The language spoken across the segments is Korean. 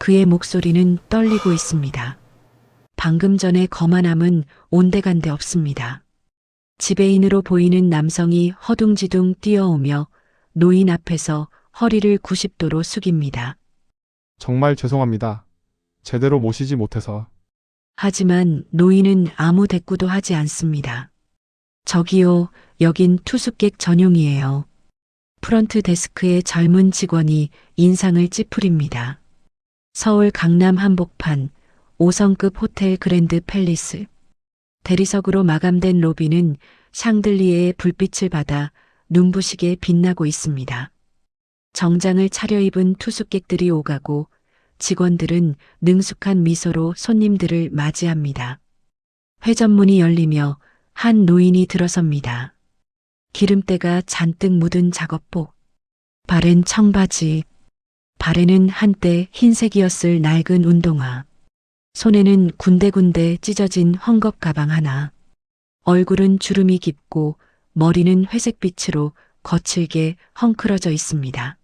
그의 목소리는 떨리고 있습니다. 방금 전에 거만함은 온데간데 없습니다. 지배인으로 보이는 남성이 허둥지둥 뛰어오며 노인 앞에서 허리를 90도로 숙입니다. 정말 죄송합니다. 제대로 모시지 못해서. 하지만 노인은 아무 대꾸도 하지 않습니다. 저기요, 여긴 투숙객 전용이에요. 프런트 데스크의 젊은 직원이 인상을 찌푸립니다. 서울 강남 한복판 5성급 호텔 그랜드 팰리스. 대리석으로 마감된 로비는 샹들리에의 불빛을 받아 눈부시게 빛나고 있습니다. 정장을 차려입은 투숙객들이 오가고 직원들은 능숙한 미소로 손님들을 맞이합니다. 회전문이 열리며 한 노인이 들어섭니다. 기름때가 잔뜩 묻은 작업복, 발엔 청바지, 발에는 한때 흰색이었을 낡은 운동화, 손에는 군데군데 찢어진 헝겊 가방 하나, 얼굴은 주름이 깊고 머리는 회색빛으로 거칠게 헝클어져 있습니다.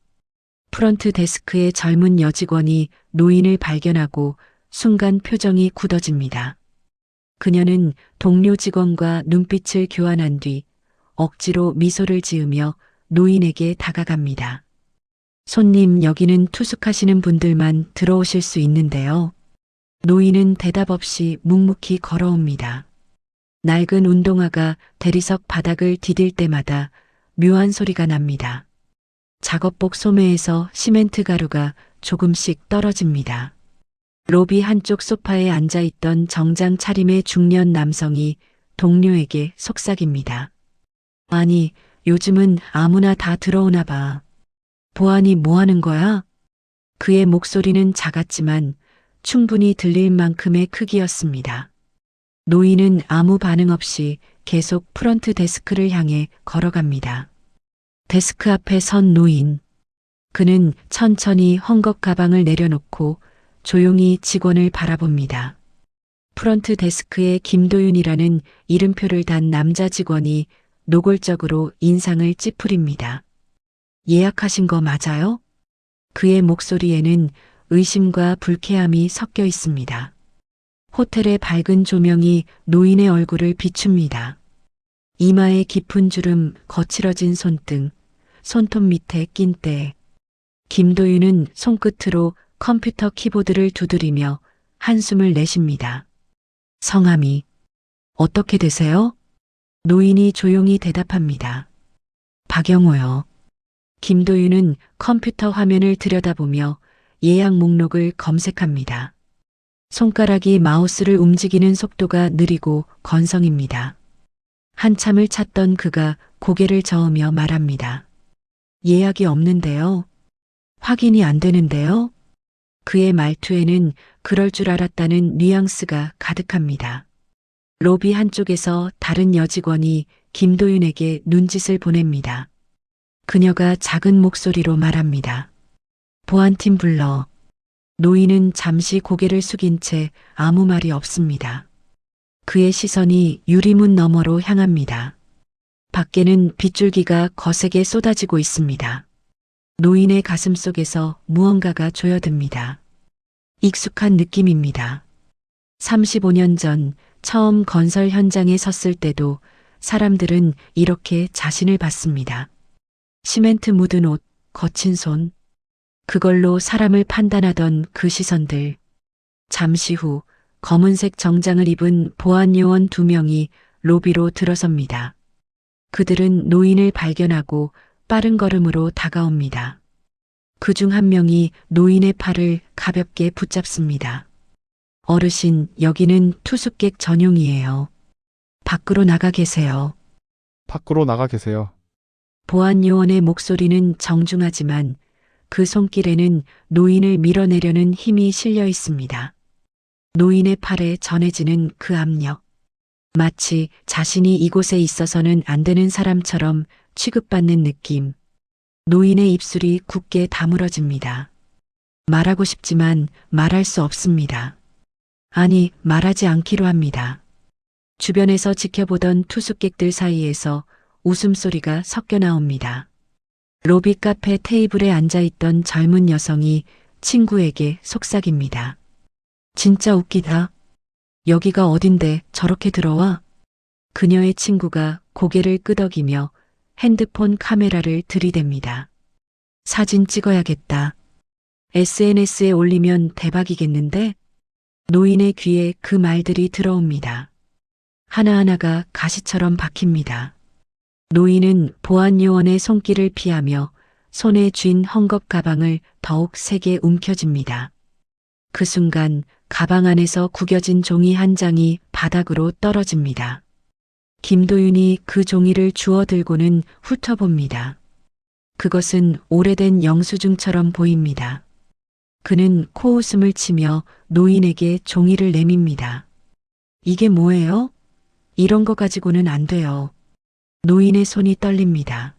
프런트 데스크의 젊은 여직원이 노인을 발견하고 순간 표정이 굳어집니다. 그녀는 동료 직원과 눈빛을 교환한 뒤 억지로 미소를 지으며 노인에게 다가갑니다. 손님, 여기는 투숙하시는 분들만 들어오실 수 있는데요. 노인은 대답 없이 묵묵히 걸어옵니다. 낡은 운동화가 대리석 바닥을 디딜 때마다 묘한 소리가 납니다. 작업복 소매에서 시멘트 가루가 조금씩 떨어집니다. 로비 한쪽 소파에 앉아있던 정장 차림의 중년 남성이 동료에게 속삭입니다. 아니, 요즘은 아무나 다 들어오나 봐. 보안이 뭐 하는 거야? 그의 목소리는 작았지만 충분히 들릴 만큼의 크기였습니다. 노인은 아무 반응 없이 계속 프런트 데스크를 향해 걸어갑니다. 데스크 앞에 선 노인. 그는 천천히 헝겊 가방을 내려놓고 조용히 직원을 바라봅니다. 프런트 데스크에 김도윤이라는 이름표를 단 남자 직원이 노골적으로 인상을 찌푸립니다. 예약하신 거 맞아요? 그의 목소리에는 의심과 불쾌함이 섞여 있습니다. 호텔의 밝은 조명이 노인의 얼굴을 비춥니다. 이마에 깊은 주름, 거칠어진 손등, 손톱 밑에 낀 때. 김도윤은 손끝으로 컴퓨터 키보드를 두드리며 한숨을 내쉽니다. 성함이 어떻게 되세요? 노인이 조용히 대답합니다. 박영호요. 김도윤은 컴퓨터 화면을 들여다보며 예약 목록을 검색합니다. 손가락이 마우스를 움직이는 속도가 느리고 건성입니다. 한참을 찾던 그가 고개를 저으며 말합니다. 예약이 없는데요. 확인이 안 되는데요. 그의 말투에는 그럴 줄 알았다는 뉘앙스가 가득합니다. 로비 한쪽에서 다른 여직원이 김도윤에게 눈짓을 보냅니다. 그녀가 작은 목소리로 말합니다. 보안팀 불러. 노인은 잠시 고개를 숙인 채 아무 말이 없습니다. 그의 시선이 유리문 너머로 향합니다. 밖에는 빗줄기가 거세게 쏟아지고 있습니다. 노인의 가슴 속에서 무언가가 조여듭니다. 익숙한 느낌입니다. 35년 전 처음 건설 현장에 섰을 때도 사람들은 이렇게 자신을 봤습니다. 시멘트 묻은 옷, 거친 손, 그걸로 사람을 판단하던 그 시선들. 잠시 후 검은색 정장을 입은 보안 요원 2명이 로비로 들어섭니다. 그들은 노인을 발견하고 빠른 걸음으로 다가옵니다. 그중 한 명이 노인의 팔을 가볍게 붙잡습니다. 어르신, 여기는 투숙객 전용이에요. 밖으로 나가 계세요. 밖으로 나가 계세요. 보안 요원의 목소리는 정중하지만 그 손길에는 노인을 밀어내려는 힘이 실려 있습니다. 노인의 팔에 전해지는 그 압력. 마치 자신이 이곳에 있어서는 안 되는 사람처럼 취급받는 느낌. 노인의 입술이 굳게 다물어집니다. 말하고 싶지만 말할 수 없습니다. 아니, 말하지 않기로 합니다. 주변에서 지켜보던 투숙객들 사이에서 웃음소리가 섞여 나옵니다. 로비 카페 테이블에 앉아있던 젊은 여성이 친구에게 속삭입니다. 진짜 웃기다. 여기가 어딘데 저렇게 들어와? 그녀의 친구가 고개를 끄덕이며 핸드폰 카메라를 들이댑니다. 사진 찍어야겠다. SNS에 올리면 대박이겠는데? 노인의 귀에 그 말들이 들어옵니다. 하나하나가 가시처럼 박힙니다. 노인은 보안 요원의 손길을 피하며 손에 쥔 헝겊 가방을 더욱 세게 움켜쥡니다. 그 순간 가방 안에서 구겨진 종이 한 장이 바닥으로 떨어집니다. 김도윤이 그 종이를 주워 들고는 훑어봅니다. 그것은 오래된 영수증처럼 보입니다. 그는 코웃음을 치며 노인에게 종이를 내밉니다. 이게 뭐예요? 이런 거 가지고는 안 돼요. 노인의 손이 떨립니다.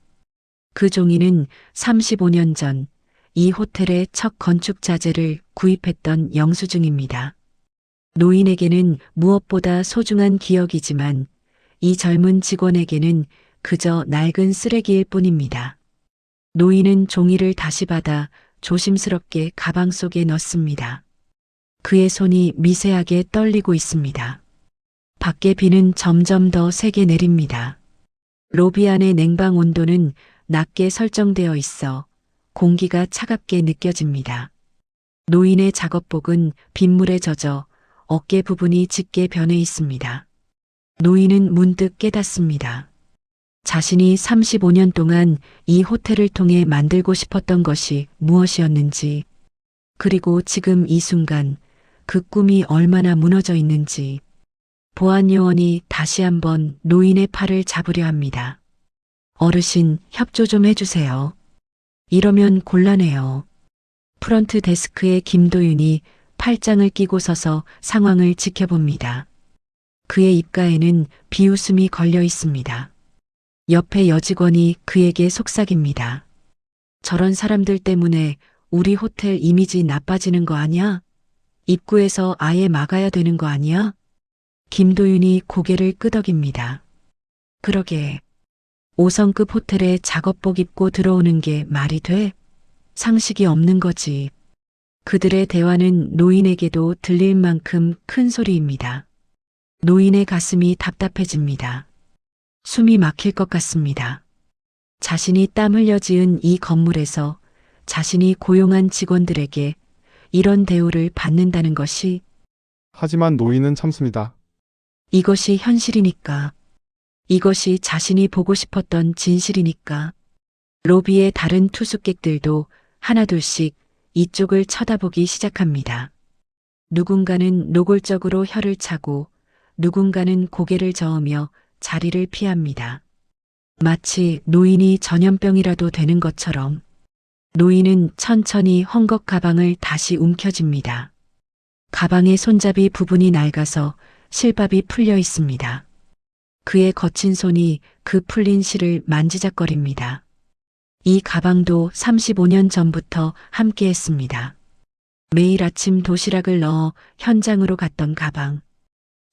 그 종이는 35년 전 이 호텔의 첫 건축 자재를 구입했던 영수증입니다. 노인에게는 무엇보다 소중한 기억이지만 이 젊은 직원에게는 그저 낡은 쓰레기일 뿐입니다. 노인은 종이를 다시 받아 조심스럽게 가방 속에 넣습니다. 그의 손이 미세하게 떨리고 있습니다. 밖에 비는 점점 더 세게 내립니다. 로비 안의 냉방 온도는 낮게 설정되어 있어 공기가 차갑게 느껴집니다. 노인의 작업복은 빗물에 젖어 어깨 부분이 짙게 변해 있습니다. 노인은 문득 깨닫습니다. 자신이 35년 동안 이 호텔을 통해 만들고 싶었던 것이 무엇이었는지, 그리고 지금 이 순간 그 꿈이 얼마나 무너져 있는지. 보안 요원이 다시 한번 노인의 팔을 잡으려 합니다. 어르신, 협조 좀 해주세요. 이러면 곤란해요. 프런트 데스크에 김도윤이 팔짱을 끼고 서서 상황을 지켜봅니다. 그의 입가에는 비웃음이 걸려 있습니다. 옆에 여직원이 그에게 속삭입니다. 저런 사람들 때문에 우리 호텔 이미지 나빠지는 거 아니야? 입구에서 아예 막아야 되는 거 아니야? 김도윤이 고개를 끄덕입니다. 그러게. 5성급 호텔에 작업복 입고 들어오는 게 말이 돼? 상식이 없는 거지. 그들의 대화는 노인에게도 들릴 만큼 큰 소리입니다. 노인의 가슴이 답답해집니다. 숨이 막힐 것 같습니다. 자신이 땀 흘려 지은 이 건물에서 자신이 고용한 직원들에게 이런 대우를 받는다는 것이, 하지만 노인은 참습니다. 이것이 현실이니까. 이것이 자신이 보고 싶었던 진실이니까. 로비의 다른 투숙객들도 하나둘씩 이쪽을 쳐다보기 시작합니다. 누군가는 노골적으로 혀를 차고 누군가는 고개를 저으며 자리를 피합니다. 마치 노인이 전염병이라도 되는 것처럼. 노인은 천천히 헝겊 가방을 다시 움켜쥡니다. 가방의 손잡이 부분이 낡아서 실밥이 풀려 있습니다. 그의 거친 손이 그 풀린 실을 만지작거립니다. 이 가방도 35년 전부터 함께 했습니다. 매일 아침 도시락을 넣어 현장으로 갔던 가방.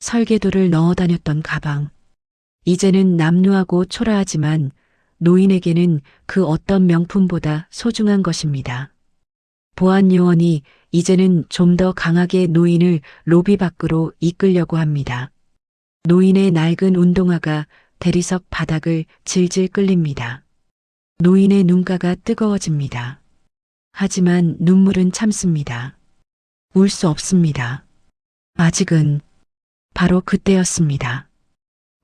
설계도를 넣어 다녔던 가방. 이제는 남루하고 초라하지만 노인에게는 그 어떤 명품보다 소중한 것입니다. 보안 요원이 이제는 좀 더 강하게 노인을 로비 밖으로 이끌려고 합니다. 노인의 낡은 운동화가 대리석 바닥을 질질 끌립니다. 노인의 눈가가 뜨거워집니다. 하지만 눈물은 참습니다. 울 수 없습니다. 아직은. 바로 그때였습니다.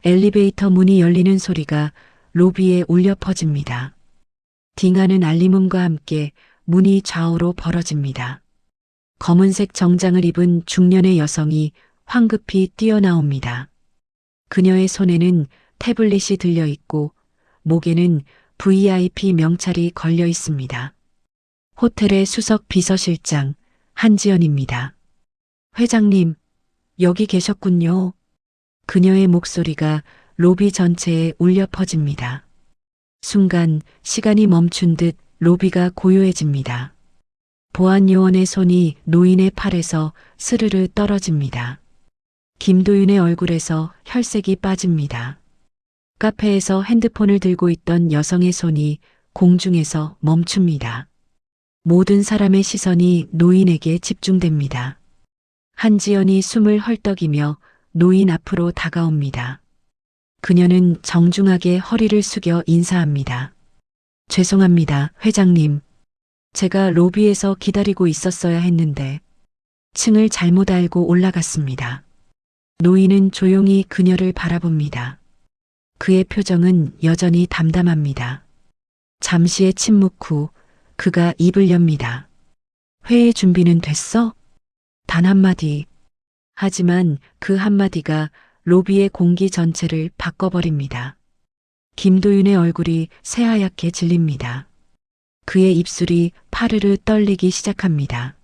엘리베이터 문이 열리는 소리가 로비에 울려 퍼집니다. 딩하는 알림음과 함께 문이 좌우로 벌어집니다. 검은색 정장을 입은 중년의 여성이 황급히 뛰어나옵니다. 그녀의 손에는 태블릿이 들려 있고 목에는 VIP 명찰이 걸려 있습니다. 호텔의 수석 비서실장 한지연입니다. 회장님, 여기 계셨군요. 그녀의 목소리가 로비 전체에 울려 퍼집니다. 순간 시간이 멈춘 듯 로비가 고요해집니다. 보안 요원의 손이 노인의 팔에서 스르르 떨어집니다. 김도윤의 얼굴에서 혈색이 빠집니다. 카페에서 핸드폰을 들고 있던 여성의 손이 공중에서 멈춥니다. 모든 사람의 시선이 노인에게 집중됩니다. 한지연이 숨을 헐떡이며 노인 앞으로 다가옵니다. 그녀는 정중하게 허리를 숙여 인사합니다. 죄송합니다, 회장님. 제가 로비에서 기다리고 있었어야 했는데 층을 잘못 알고 올라갔습니다. 노인은 조용히 그녀를 바라봅니다. 그의 표정은 여전히 담담합니다. 잠시의 침묵 후 그가 입을 엽니다. 회의 준비는 됐어? 단 한마디. 하지만 그 한마디가 로비의 공기 전체를 바꿔버립니다. 김도윤의 얼굴이 새하얗게 질립니다. 그의 입술이 파르르 떨리기 시작합니다.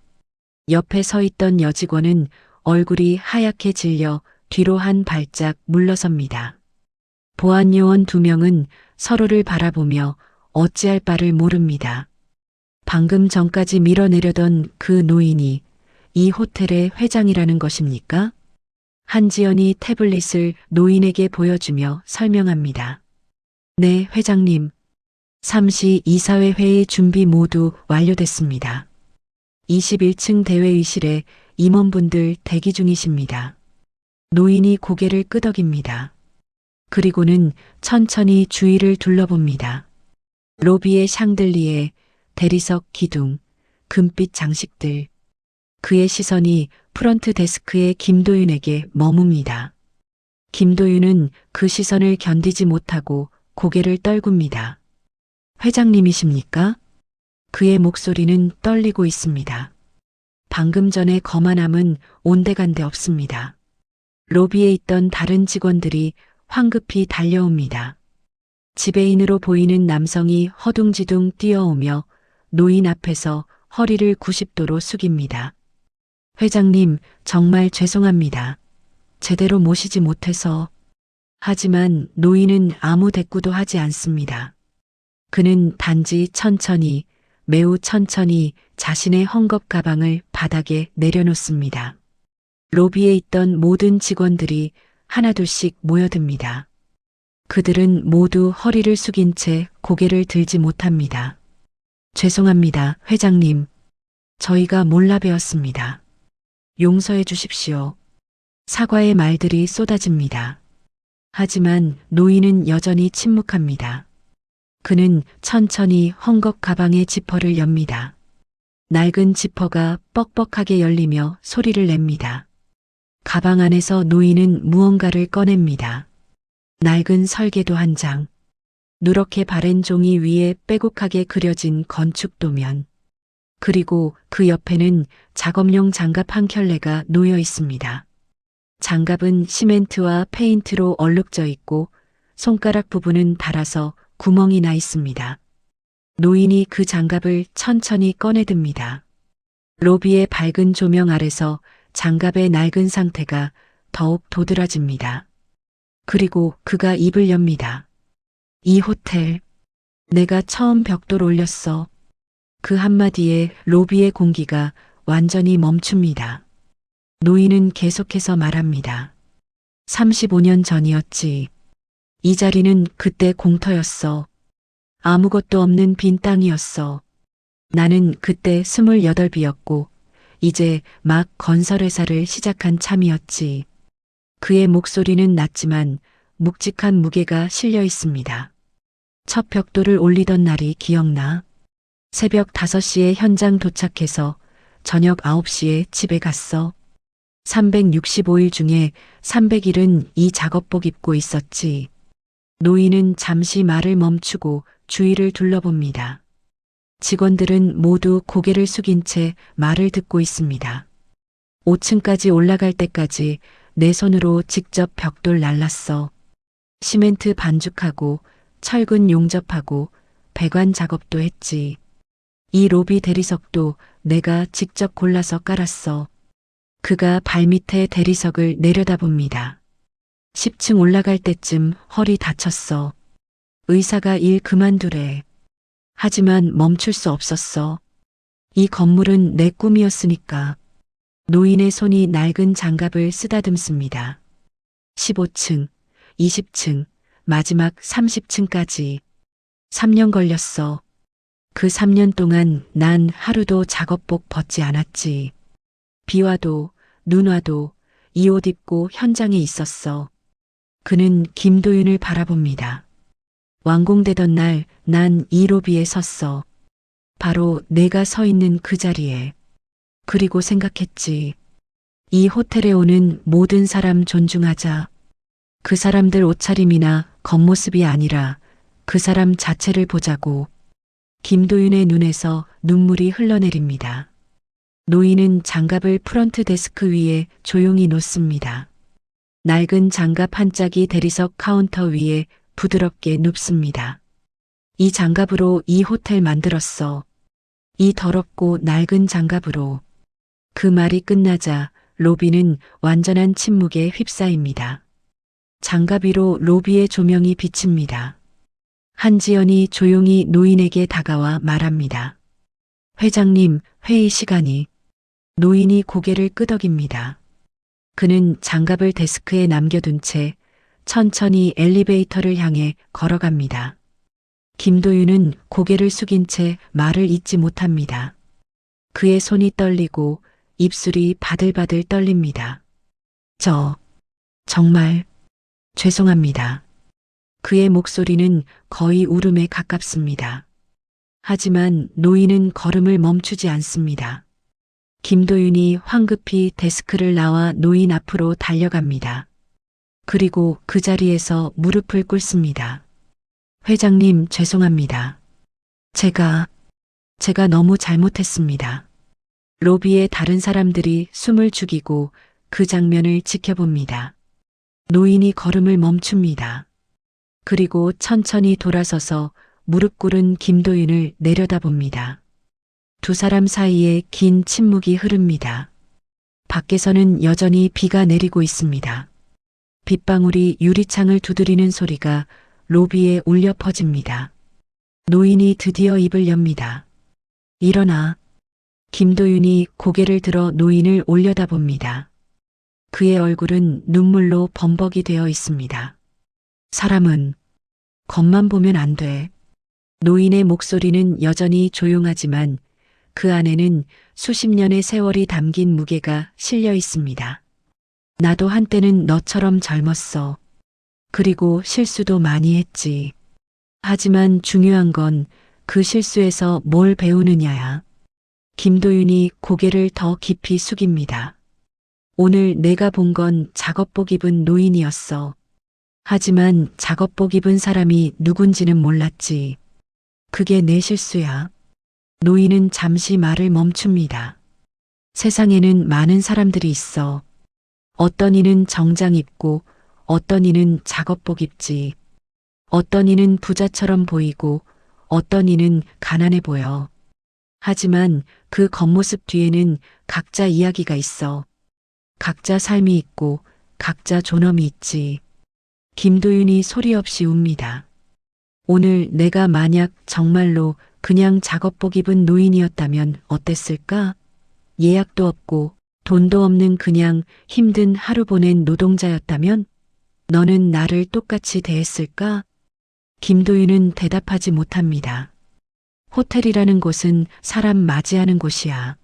옆에 서 있던 여직원은 얼굴이 하얗게 질려 뒤로 한 발짝 물러섭니다. 보안 요원 2명은 서로를 바라보며 어찌할 바를 모릅니다. 방금 전까지 밀어내려던 그 노인이 이 호텔의 회장이라는 것입니까? 한지연이 태블릿을 노인에게 보여주며 설명합니다. 네, 회장님. 3시 이사회 회의 준비 모두 완료됐습니다. 21층 대회의실에 임원분들 대기 중이십니다. 노인이 고개를 끄덕입니다. 그리고는 천천히 주위를 둘러봅니다. 로비의 샹들리에, 대리석 기둥, 금빛 장식들. 그의 시선이 프런트 데스크의 김도윤에게 머뭅니다. 김도윤은 그 시선을 견디지 못하고 고개를 떨굽니다. 회장님이십니까? 그의 목소리는 떨리고 있습니다. 방금 전에 거만함은 온데간데 없습니다. 로비에 있던 다른 직원들이 황급히 달려옵니다. 지배인으로 보이는 남성이 허둥지둥 뛰어오며 노인 앞에서 허리를 90도로 숙입니다. 회장님, 정말 죄송합니다. 제대로 모시지 못해서. 하지만 노인은 아무 대꾸도 하지 않습니다. 그는 단지 천천히, 매우 천천히 자신의 헝겊 가방을 바닥에 내려놓습니다. 로비에 있던 모든 직원들이 하나둘씩 모여듭니다. 그들은 모두 허리를 숙인 채 고개를 들지 못합니다. 죄송합니다, 회장님. 저희가 몰라 배웠습니다. 용서해 주십시오. 사과의 말들이 쏟아집니다. 하지만 노인은 여전히 침묵합니다. 그는 천천히 헝겊 가방의 지퍼를 엽니다. 낡은 지퍼가 뻑뻑하게 열리며 소리를 냅니다. 가방 안에서 노인은 무언가를 꺼냅니다. 낡은 설계도 한 장, 누렇게 바랜 종이 위에 빼곡하게 그려진 건축 도면, 그리고 그 옆에는 작업용 장갑 한 켤레가 놓여 있습니다. 장갑은 시멘트와 페인트로 얼룩져 있고 손가락 부분은 닳아서 구멍이 나 있습니다. 노인이 그 장갑을 천천히 꺼내듭니다. 로비의 밝은 조명 아래서 장갑의 낡은 상태가 더욱 도드라집니다. 그리고 그가 입을 엽니다. 이 호텔, 내가 처음 벽돌 올렸어. 그 한마디에 로비의 공기가 완전히 멈춥니다. 노인은 계속해서 말합니다. 35년 전이었지. 이 자리는 그때 공터였어. 아무것도 없는 빈 땅이었어. 나는 그때 28이었고 이제 막 건설회사를 시작한 참이었지. 그의 목소리는 낮지만 묵직한 무게가 실려 있습니다. 첫 벽돌을 올리던 날이 기억나? 새벽 5시에 현장 도착해서 저녁 9시에 집에 갔어. 365일 중에 300일은 이 작업복 입고 있었지. 노인은 잠시 말을 멈추고 주위를 둘러봅니다. 직원들은 모두 고개를 숙인 채 말을 듣고 있습니다. 5층까지 올라갈 때까지 내 손으로 직접 벽돌 날랐어. 시멘트 반죽하고 철근 용접하고 배관 작업도 했지. 이 로비 대리석도 내가 직접 골라서 깔았어. 그가 발밑에 대리석을 내려다봅니다. 10층 올라갈 때쯤 허리 다쳤어. 의사가 일 그만두래. 하지만 멈출 수 없었어. 이 건물은 내 꿈이었으니까. 노인의 손이 낡은 장갑을 쓰다듬습니다. 15층, 20층, 마지막 30층까지. 3년 걸렸어. 그 3년 동안 난 하루도 작업복 벗지 않았지. 비 와도 눈 와도 이 옷 입고 현장에 있었어. 그는 김도윤을 바라봅니다. 완공되던 날 난 이 로비에 섰어. 바로 내가 서 있는 그 자리에. 그리고 생각했지. 이 호텔에 오는 모든 사람 존중하자. 그 사람들 옷차림이나 겉모습이 아니라 그 사람 자체를 보자고. 김도윤의 눈에서 눈물이 흘러내립니다. 노인은 장갑을 프런트 데스크 위에 조용히 놓습니다. 낡은 장갑 한 짝이 대리석 카운터 위에 부드럽게 눕습니다. 이 장갑으로 이 호텔 만들었어. 이 더럽고 낡은 장갑으로. 그 말이 끝나자 로비는 완전한 침묵에 휩싸입니다. 장갑 위로 로비의 조명이 비칩니다. 한지연이 조용히 노인에게 다가와 말합니다. 회장님, 회의 시간이. 노인이 고개를 끄덕입니다. 그는 장갑을 데스크에 남겨둔 채 천천히 엘리베이터를 향해 걸어갑니다. 김도윤은 고개를 숙인 채 말을 잇지 못합니다. 그의 손이 떨리고 입술이 바들바들 떨립니다. 정말 죄송합니다. 그의 목소리는 거의 울음에 가깝습니다. 하지만 노인은 걸음을 멈추지 않습니다. 김도윤이 황급히 데스크를 나와 노인 앞으로 달려갑니다. 그리고 그 자리에서 무릎을 꿇습니다. 회장님, 죄송합니다. 제가 너무 잘못했습니다. 로비의 다른 사람들이 숨을 죽이고 그 장면을 지켜봅니다. 노인이 걸음을 멈춥니다. 그리고 천천히 돌아서서 무릎 꿇은 김도윤을 내려다봅니다. 두 사람 사이에 긴 침묵이 흐릅니다. 밖에서는 여전히 비가 내리고 있습니다. 빗방울이 유리창을 두드리는 소리가 로비에 울려 퍼집니다. 노인이 드디어 입을 엽니다. 일어나. 김도윤이 고개를 들어 노인을 올려다봅니다. 그의 얼굴은 눈물로 범벅이 되어 있습니다. 사람은 겉만 보면 안 돼. 노인의 목소리는 여전히 조용하지만 그 안에는 수십 년의 세월이 담긴 무게가 실려 있습니다. 나도 한때는 너처럼 젊었어. 그리고 실수도 많이 했지. 하지만 중요한 건 그 실수에서 뭘 배우느냐야. 김도윤이 고개를 더 깊이 숙입니다. 오늘 내가 본 건 작업복 입은 노인이었어. 하지만 작업복 입은 사람이 누군지는 몰랐지. 그게 내 실수야. 노인은 잠시 말을 멈춥니다. 세상에는 많은 사람들이 있어. 어떤 이는 정장 입고 어떤 이는 작업복 입지. 어떤 이는 부자처럼 보이고 어떤 이는 가난해 보여. 하지만 그 겉모습 뒤에는 각자 이야기가 있어. 각자 삶이 있고 각자 존엄이 있지. 김도윤이 소리 없이 웁니다. 오늘 내가 만약 정말로 그냥 작업복 입은 노인이었다면 어땠을까? 예약도 없고 돈도 없는 그냥 힘든 하루 보낸 노동자였다면 너는 나를 똑같이 대했을까? 김도윤은 대답하지 못합니다. 호텔이라는 곳은 사람 맞이하는 곳이야.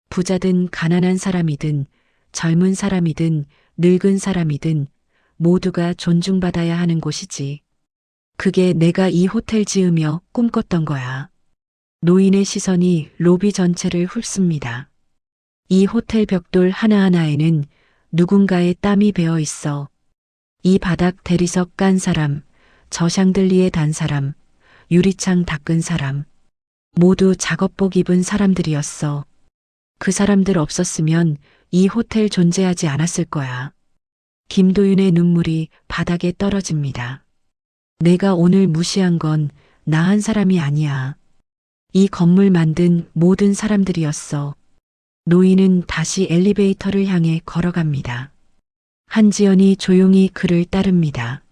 부자든 가난한 사람이든 젊은 사람이든 늙은 사람이든 모두가 존중받아야 하는 곳이지. 그게 내가 이 호텔 지으며 꿈꿨던 거야. 노인의 시선이 로비 전체를 훑습니다. 이 호텔 벽돌 하나하나에는 누군가의 땀이 배어 있어. 이 바닥 대리석 깐 사람, 저 샹들리에 단 사람, 유리창 닦은 사람, 모두 작업복 입은 사람들이었어. 그 사람들 없었으면 이 호텔 존재하지 않았을 거야. 김도윤의 눈물이 바닥에 떨어집니다. 내가 오늘 무시한 건 나 한 사람이 아니야. 이 건물 만든 모든 사람들이었어. 노인은 다시 엘리베이터를 향해 걸어갑니다. 한지연이 조용히 그를 따릅니다.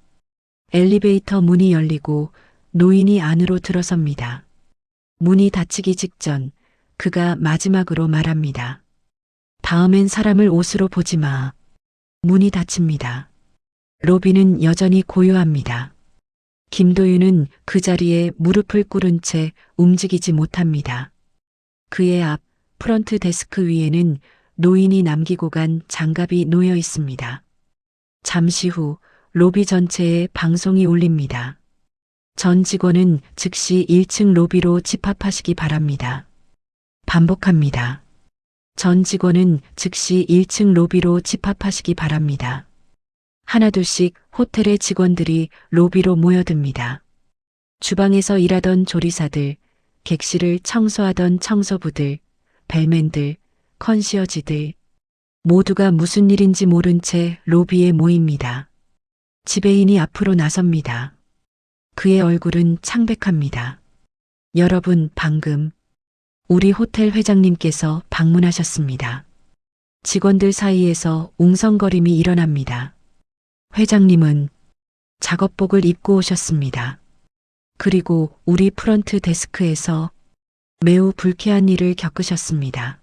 엘리베이터 문이 열리고 노인이 안으로 들어섭니다. 문이 닫히기 직전 그가 마지막으로 말합니다. 다음엔 사람을 옷으로 보지 마. 문이 닫힙니다. 로비는 여전히 고요합니다. 김도윤은 그 자리에 무릎을 꿇은 채 움직이지 못합니다. 그의 앞 프런트 데스크 위에는 노인이 남기고 간 장갑이 놓여 있습니다. 잠시 후 로비 전체에 방송이 울립니다. 전 직원은 즉시 1층 로비로 집합하시기 바랍니다. 반복합니다. 전 직원은 즉시 1층 로비로 집합하시기 바랍니다. 하나둘씩 호텔의 직원들이 로비로 모여듭니다. 주방에서 일하던 조리사들, 객실을 청소하던 청소부들, 벨맨들, 컨시어지들, 모두가 무슨 일인지 모른 채 로비에 모입니다. 지배인이 앞으로 나섭니다. 그의 얼굴은 창백합니다. 여러분, 방금 우리 호텔 회장님께서 방문하셨습니다. 직원들 사이에서 웅성거림이 일어납니다. 회장님은 작업복을 입고 오셨습니다. 그리고 우리 프런트 데스크에서 매우 불쾌한 일을 겪으셨습니다.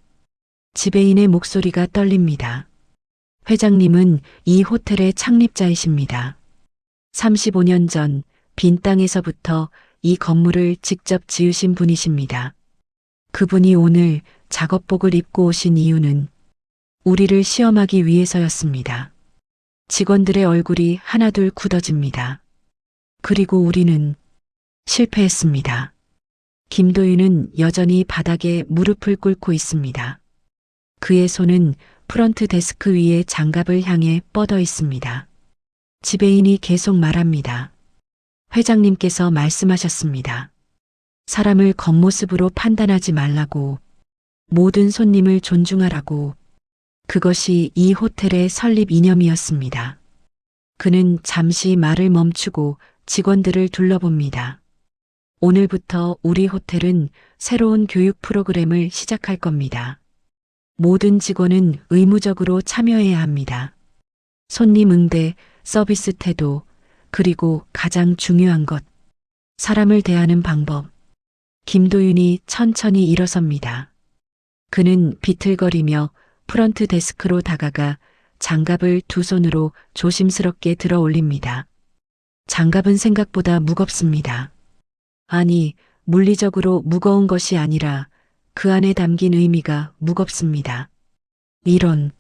지배인의 목소리가 떨립니다. 회장님은 이 호텔의 창립자이십니다. 35년 전 빈 땅에서부터 이 건물을 직접 지으신 분이십니다. 그분이 오늘 작업복을 입고 오신 이유는 우리를 시험하기 위해서였습니다. 직원들의 얼굴이 하나둘 굳어집니다. 그리고 우리는 실패했습니다. 김도윤은 여전히 바닥에 무릎을 꿇고 있습니다. 그의 손은 프런트 데스크 위에 장갑을 향해 뻗어 있습니다. 지배인이 계속 말합니다. 회장님께서 말씀하셨습니다. 사람을 겉모습으로 판단하지 말라고, 모든 손님을 존중하라고. 그것이 이 호텔의 설립 이념이었습니다. 그는 잠시 말을 멈추고 직원들을 둘러봅니다. 오늘부터 우리 호텔은 새로운 교육 프로그램을 시작할 겁니다. 모든 직원은 의무적으로 참여해야 합니다. 손님 응대, 서비스 태도, 그리고 가장 중요한 것, 사람을 대하는 방법. 김도윤이 천천히 일어섭니다. 그는 비틀거리며 프런트 데스크로 다가가 장갑을 두 손으로 조심스럽게 들어 올립니다. 장갑은 생각보다 무겁습니다. 아니, 물리적으로 무거운 것이 아니라 그 안에 담긴 의미가 무겁습니다. 이런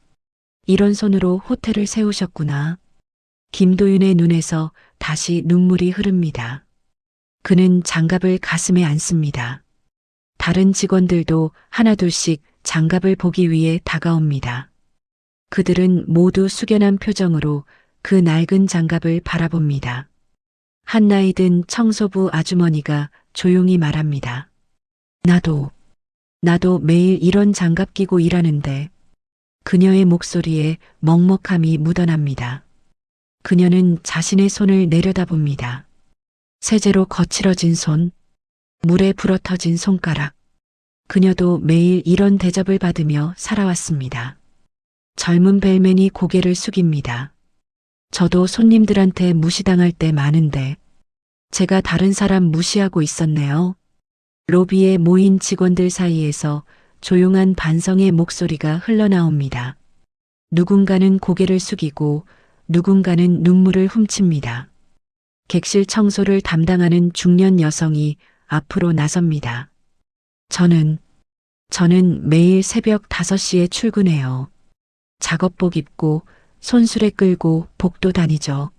손으로 호텔을 세우셨구나. 김도윤의 눈에서 다시 눈물이 흐릅니다. 그는 장갑을 가슴에 안습니다. 다른 직원들도 하나둘씩 장갑을 보기 위해 다가옵니다. 그들은 모두 숙연한 표정으로 그 낡은 장갑을 바라봅니다. 한 나이 든 청소부 아주머니가 조용히 말합니다. 나도 매일 이런 장갑 끼고 일하는데. 그녀의 목소리에 먹먹함이 묻어납니다. 그녀는 자신의 손을 내려다봅니다. 세제로 거칠어진 손, 물에 불어터진 손가락. 그녀도 매일 이런 대접을 받으며 살아왔습니다. 젊은 벨맨이 고개를 숙입니다. 저도 손님들한테 무시당할 때 많은데 제가 다른 사람 무시하고 있었네요. 로비에 모인 직원들 사이에서 조용한 반성의 목소리가 흘러나옵니다. 누군가는 고개를 숙이고 누군가는 눈물을 훔칩니다. 객실 청소를 담당하는 중년 여성이 앞으로 나섭니다. 저는 매일 새벽 5시에 출근해요. 작업복 입고 손수레 끌고 복도 다니죠.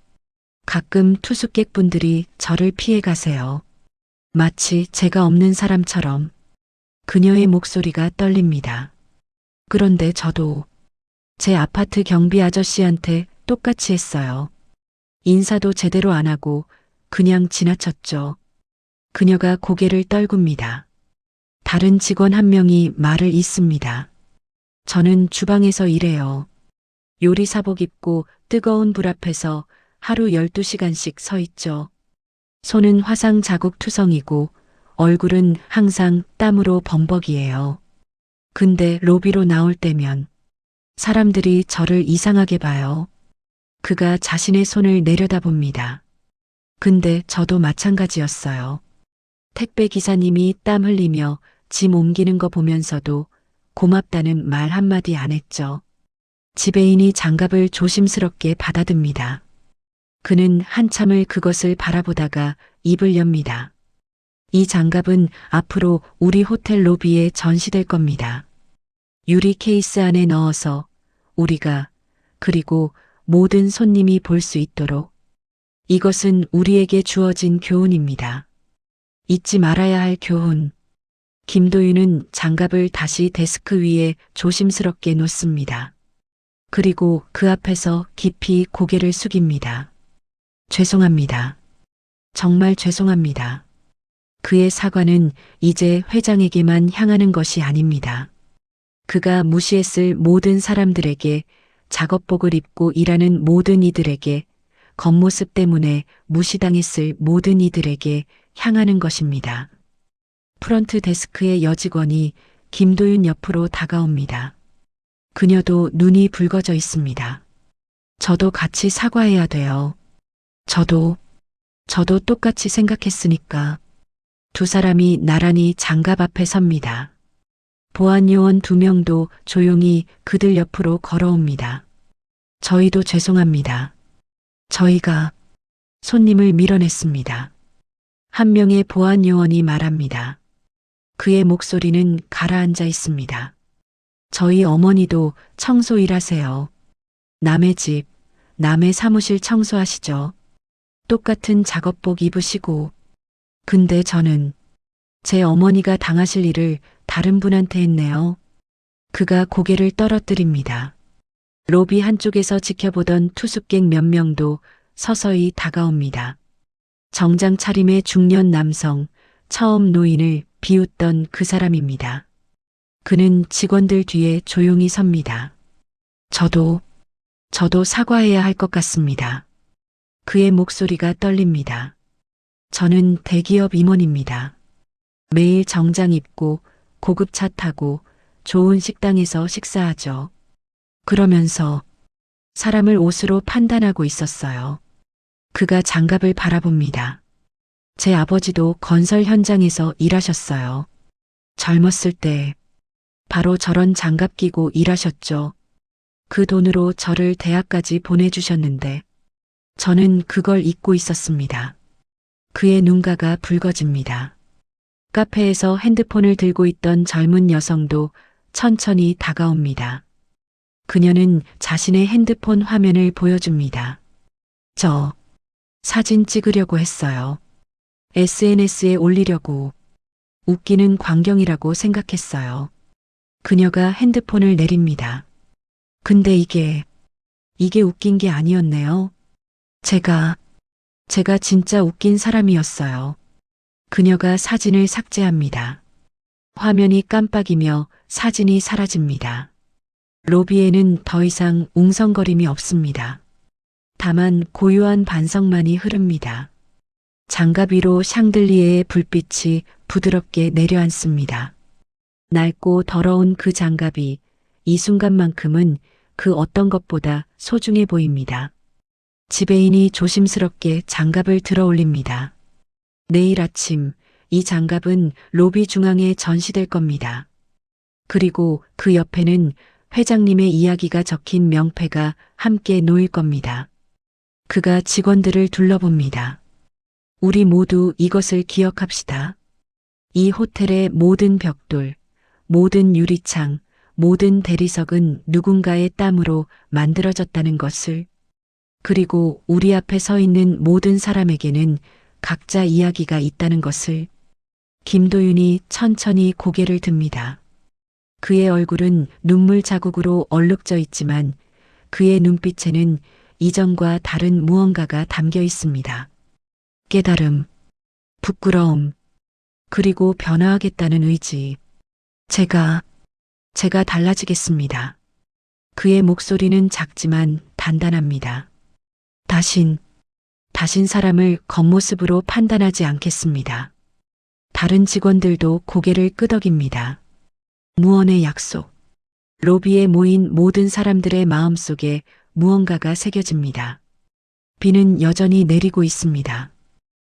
가끔 투숙객분들이 저를 피해 가세요. 마치 제가 없는 사람처럼. 그녀의 목소리가 떨립니다. 그런데 저도 제 아파트 경비 아저씨한테 똑같이 했어요. 인사도 제대로 안 하고 그냥 지나쳤죠. 그녀가 고개를 떨굽니다. 다른 직원 한 명이 말을 잇습니다. 저는 주방에서 일해요. 요리사복 입고 뜨거운 불 앞에서 하루 12시간씩 서 있죠. 손은 화상 자국 투성이고 얼굴은 항상 땀으로 범벅이에요. 근데 로비로 나올 때면 사람들이 저를 이상하게 봐요. 그가 자신의 손을 내려다봅니다. 근데 저도 마찬가지였어요. 택배 기사님이 땀 흘리며 짐 옮기는 거 보면서도 고맙다는 말 한마디 안 했죠. 지배인이 장갑을 조심스럽게 받아듭니다. 그는 한참을 그것을 바라보다가 입을 엽니다. 이 장갑은 앞으로 우리 호텔 로비에 전시될 겁니다. 유리 케이스 안에 넣어서 우리가 그리고 모든 손님이 볼 수 있도록. 이것은 우리에게 주어진 교훈입니다. 잊지 말아야 할 교훈. 김도윤은 장갑을 다시 데스크 위에 조심스럽게 놓습니다. 그리고 그 앞에서 깊이 고개를 숙입니다. 죄송합니다. 정말 죄송합니다. 그의 사과는 이제 회장에게만 향하는 것이 아닙니다. 그가 무시했을 모든 사람들에게, 작업복을 입고 일하는 모든 이들에게, 겉모습 때문에 무시당했을 모든 이들에게 향하는 것입니다. 프런트 데스크의 여직원이 김도윤 옆으로 다가옵니다. 그녀도 눈이 붉어져 있습니다. 저도 같이 사과해야 돼요. 저도 똑같이 생각했으니까. 두 사람이 나란히 장갑 앞에 섭니다. 보안요원 2명도 조용히 그들 옆으로 걸어옵니다. 저희도 죄송합니다. 저희가 손님을 밀어냈습니다. 한 명의 보안요원이 말합니다. 그의 목소리는 가라앉아 있습니다. 저희 어머니도 청소 일하세요. 남의 집, 남의 사무실 청소하시죠. 똑같은 작업복 입으시고. 근데 저는 제 어머니가 당하실 일을 다른 분한테 했네요. 그가 고개를 떨어뜨립니다. 로비 한쪽에서 지켜보던 투숙객 몇 명도 서서히 다가옵니다. 정장 차림의 중년 남성, 처음 노인을 비웃던 그 사람입니다. 그는 직원들 뒤에 조용히 섭니다. 저도 사과해야 할 것 같습니다. 그의 목소리가 떨립니다. 저는 대기업 임원입니다. 매일 정장 입고 고급 차 타고 좋은 식당에서 식사하죠. 그러면서 사람을 옷으로 판단하고 있었어요. 그가 장갑을 바라봅니다. 제 아버지도 건설 현장에서 일하셨어요. 젊었을 때 바로 저런 장갑 끼고 일하셨죠. 그 돈으로 저를 대학까지 보내주셨는데 저는 그걸 잊고 있었습니다. 그의 눈가가 붉어집니다. 카페에서 핸드폰을 들고 있던 젊은 여성도 천천히 다가옵니다. 그녀는 자신의 핸드폰 화면을 보여줍니다. 저 사진 찍으려고 했어요. SNS에 올리려고. 웃기는 광경이라고 생각했어요. 그녀가 핸드폰을 내립니다. 근데 이게 웃긴 게 아니었네요. 제가 진짜 웃긴 사람이었어요. 그녀가 사진을 삭제합니다. 화면이 깜빡이며 사진이 사라집니다. 로비에는 더 이상 웅성거림이 없습니다. 다만 고요한 반성만이 흐릅니다. 장갑 위로 샹들리에의 불빛이 부드럽게 내려앉습니다. 낡고 더러운 그 장갑이 이 순간만큼은 그 어떤 것보다 소중해 보입니다. 지배인이 조심스럽게 장갑을 들어 올립니다. 내일 아침 이 장갑은 로비 중앙에 전시될 겁니다. 그리고 그 옆에는 회장님의 이야기가 적힌 명패가 함께 놓일 겁니다. 그가 직원들을 둘러봅니다. 우리 모두 이것을 기억합시다. 이 호텔의 모든 벽돌, 모든 유리창, 모든 대리석은 누군가의 땀으로 만들어졌다는 것을. 그리고 우리 앞에 서 있는 모든 사람에게는 각자 이야기가 있다는 것을. 김도윤이 천천히 고개를 듭니다. 그의 얼굴은 눈물 자국으로 얼룩져 있지만 그의 눈빛에는 이전과 다른 무언가가 담겨 있습니다. 깨달음, 부끄러움, 그리고 변화하겠다는 의지. 제가 달라지겠습니다. 그의 목소리는 작지만 단단합니다. 다신 사람을 겉모습으로 판단하지 않겠습니다. 다른 직원들도 고개를 끄덕입니다. 무언의 약속. 로비에 모인 모든 사람들의 마음속에 무언가가 새겨집니다. 비는 여전히 내리고 있습니다.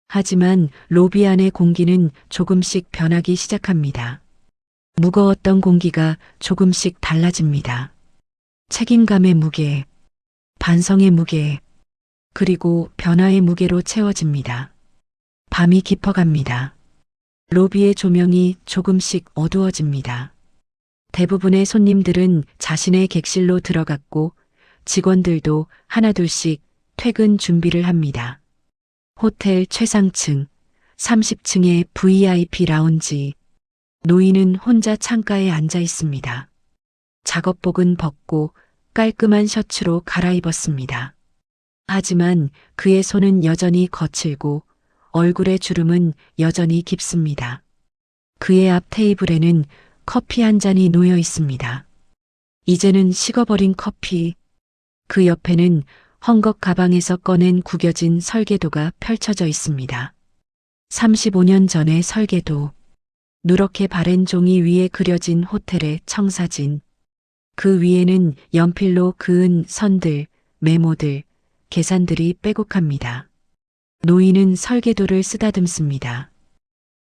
하지만 로비 안의 공기는 조금씩 변하기 시작합니다. 무거웠던 공기가 조금씩 달라집니다. 책임감의 무게, 반성의 무게, 그리고 변화의 무게로 채워집니다. 밤이 깊어갑니다. 로비의 조명이 조금씩 어두워집니다. 대부분의 손님들은 자신의 객실로 들어갔고 직원들도 하나둘씩 퇴근 준비를 합니다. 호텔 최상층 30층의 VIP 라운지. 노인은 혼자 창가에 앉아 있습니다. 작업복은 벗고 깔끔한 셔츠로 갈아입었습니다. 하지만 그의 손은 여전히 거칠고 얼굴의 주름은 여전히 깊습니다. 그의 앞 테이블에는 커피 한 잔이 놓여 있습니다. 이제는 식어버린 커피. 그 옆에는 헝겊 가방에서 꺼낸 구겨진 설계도가 펼쳐져 있습니다. 35년 전의 설계도. 누렇게 바랜 종이 위에 그려진 호텔의 청사진. 그 위에는 연필로 그은 선들, 메모들, 계산들이 빼곡합니다. 노인은 설계도를 쓰다듬습니다.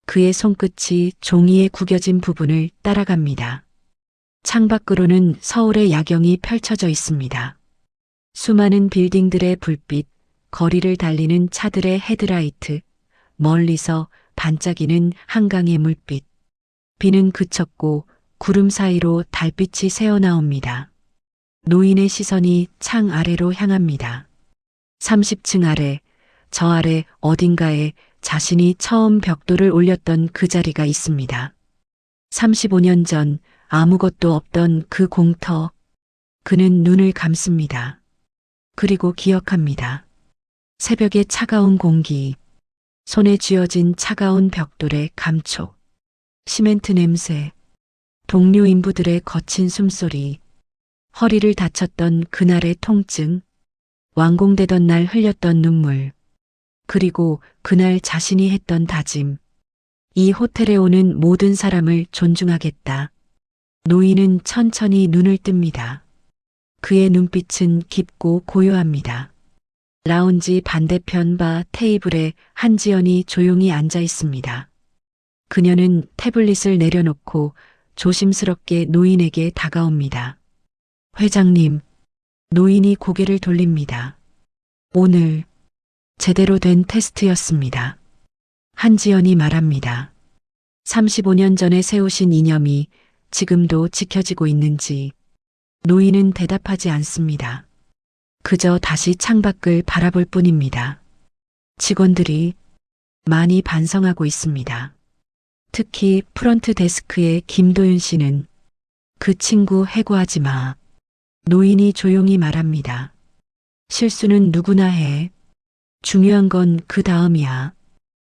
그의 손끝이 종이에 구겨진 부분을 따라갑니다. 창밖으로는 서울의 야경이 펼쳐져 있습니다. 수많은 빌딩들의 불빛, 거리를 달리는 차들의 헤드라이트, 멀리서 반짝이는 한강의 물빛. 비는 그쳤고 구름 사이로 달빛이 새어나옵니다. 노인의 시선이 창 아래로 향합니다. 30층 아래, 저 아래 어딘가에 자신이 처음 벽돌을 올렸던 그 자리가 있습니다. 35년 전 아무것도 없던 그 공터. 그는 눈을 감습니다. 그리고 기억합니다. 새벽의 차가운 공기, 손에 쥐어진 차가운 벽돌의 감촉, 시멘트 냄새, 동료 인부들의 거친 숨소리, 허리를 다쳤던 그날의 통증, 완공되던 날 흘렸던 눈물, 그리고 그날 자신이 했던 다짐. 이 호텔에 오는 모든 사람을 존중하겠다. 노인은 천천히 눈을 뜹니다. 그의 눈빛은 깊고 고요합니다. 라운지 반대편 바 테이블에 한지연이 조용히 앉아 있습니다. 그녀는 태블릿을 내려놓고 조심스럽게 노인에게 다가옵니다. 회장님, 노인이 고개를 돌립니다. 오늘 제대로 된 테스트였습니다. 한지연이 말합니다. 35년 전에 세우신 이념이 지금도 지켜지고 있는지. 노인은 대답하지 않습니다. 그저 다시 창밖을 바라볼 뿐입니다. 직원들이 많이 반성하고 있습니다. 특히 프런트 데스크의 김도윤 씨는 그 친구 해고하지 마. 노인이 조용히 말합니다. 실수는 누구나 해. 중요한 건 그 다음이야.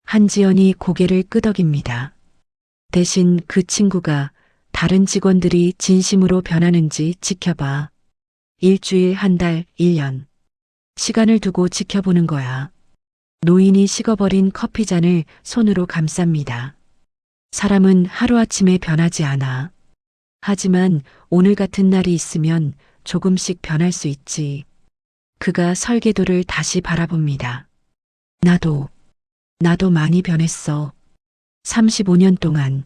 한지연이 고개를 끄덕입니다. 대신 그 친구가 다른 직원들이 진심으로 변하는지 지켜봐. 일주일, 한 달, 1년. 시간을 두고 지켜보는 거야. 노인이 식어버린 커피잔을 손으로 감쌉니다. 사람은 하루아침에 변하지 않아. 하지만 오늘 같은 날이 있으면 조금씩 변할 수 있지. 그가 설계도를 다시 바라봅니다. 나도 많이 변했어. 35년 동안.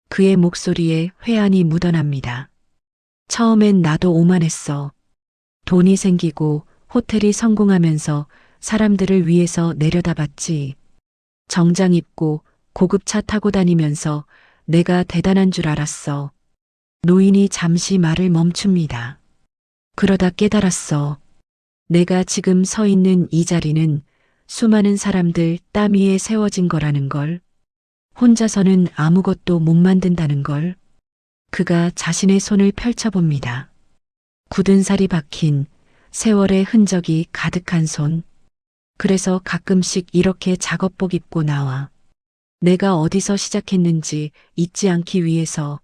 그의 목소리에 회한이 묻어납니다. 처음엔 나도 오만했어. 돈이 생기고 호텔이 성공하면서 사람들을 위해서 내려다봤지. 정장 입고 고급 차 타고 다니면서 내가 대단한 줄 알았어. 노인이 잠시 말을 멈춥니다. 그러다 깨달았어. 내가 지금 서 있는 이 자리는 수많은 사람들 땀 위에 세워진 거라는 걸. 혼자서는 아무것도 못 만든다는 걸. 그가 자신의 손을 펼쳐봅니다. 굳은 살이 박힌 세월의 흔적이 가득한 손. 그래서 가끔씩 이렇게 작업복 입고 나와. 내가 어디서 시작했는지 잊지 않기 위해서.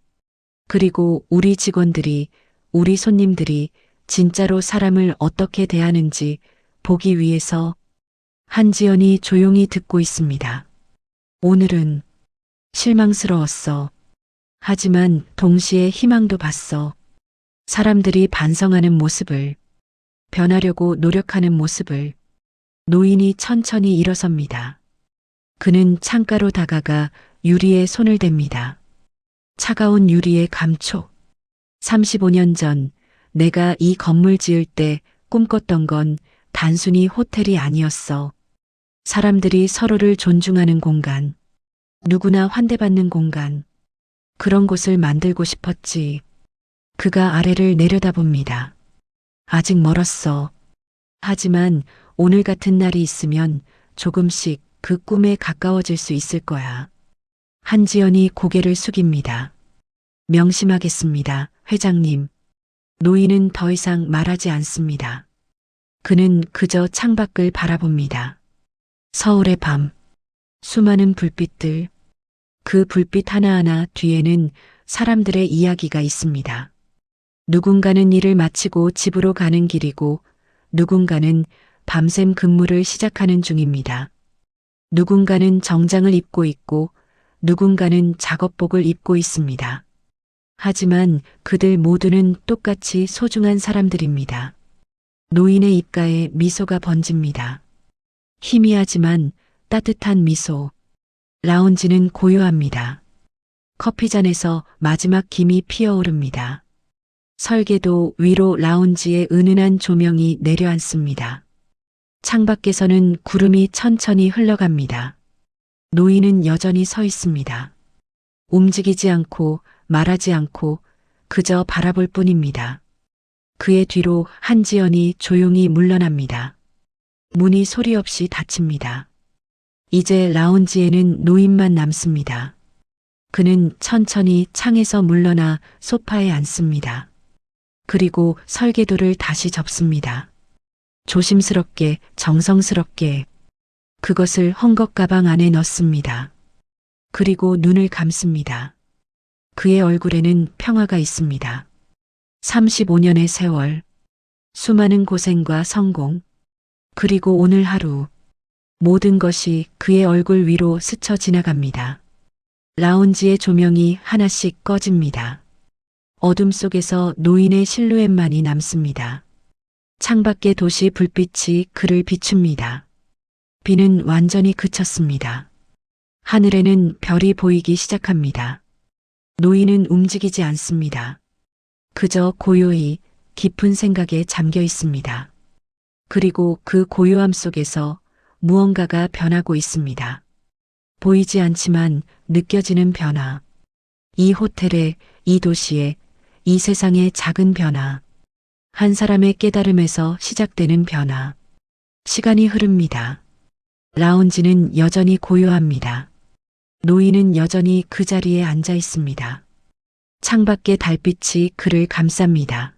그리고 우리 직원들이, 우리 손님들이 진짜로 사람을 어떻게 대하는지 보기 위해서. 한지연이 조용히 듣고 있습니다. 오늘은 실망스러웠어. 하지만 동시에 희망도 봤어. 사람들이 반성하는 모습을, 변하려고 노력하는 모습을. 노인이 천천히 일어섭니다. 그는 창가로 다가가 유리에 손을 댑니다. 차가운 유리의 감촉. 35년 전 내가 이 건물 지을 때 꿈꿨던 건 단순히 호텔이 아니었어. 사람들이 서로를 존중하는 공간, 누구나 환대받는 공간, 그런 곳을 만들고 싶었지. 그가 아래를 내려다봅니다. 아직 멀었어. 하지만 오늘 같은 날이 있으면 조금씩 그 꿈에 가까워질 수 있을 거야. 한지연이 고개를 숙입니다. 명심하겠습니다, 회장님. 노인은 더 이상 말하지 않습니다. 그는 그저 창밖을 바라봅니다. 서울의 밤, 수많은 불빛들, 그 불빛 하나하나 뒤에는 사람들의 이야기가 있습니다. 누군가는 일을 마치고 집으로 가는 길이고, 누군가는 밤샘 근무를 시작하는 중입니다. 누군가는 정장을 입고 있고, 누군가는 작업복을 입고 있습니다. 하지만 그들 모두는 똑같이 소중한 사람들입니다. 노인의 입가에 미소가 번집니다. 희미하지만 따뜻한 미소. 라운지는 고요합니다. 커피잔에서 마지막 김이 피어오릅니다. 설계도 위로 라운지에 은은한 조명이 내려앉습니다. 창밖에서는 구름이 천천히 흘러갑니다. 노인은 여전히 서 있습니다. 움직이지 않고 말하지 않고 그저 바라볼 뿐입니다. 그의 뒤로 한지연이 조용히 물러납니다. 문이 소리 없이 닫힙니다. 이제 라운지에는 노인만 남습니다. 그는 천천히 창에서 물러나 소파에 앉습니다. 그리고 설계도를 다시 접습니다. 조심스럽게, 정성스럽게 그것을 헝겊 가방 안에 넣습니다. 그리고 눈을 감습니다. 그의 얼굴에는 평화가 있습니다. 35년의 세월, 수많은 고생과 성공, 그리고 오늘 하루, 모든 것이 그의 얼굴 위로 스쳐 지나갑니다. 라운지의 조명이 하나씩 꺼집니다. 어둠 속에서 노인의 실루엣만이 남습니다. 창밖의 도시 불빛이 그를 비춥니다. 비는 완전히 그쳤습니다. 하늘에는 별이 보이기 시작합니다. 노인은 움직이지 않습니다. 그저 고요히 깊은 생각에 잠겨 있습니다. 그리고 그 고요함 속에서 무언가가 변하고 있습니다. 보이지 않지만 느껴지는 변화. 이 호텔에, 이 도시에, 이 세상의 작은 변화. 한 사람의 깨달음에서 시작되는 변화. 시간이 흐릅니다. 라운지는 여전히 고요합니다. 노인은 여전히 그 자리에 앉아 있습니다. 창밖의 달빛이 그를 감쌉니다.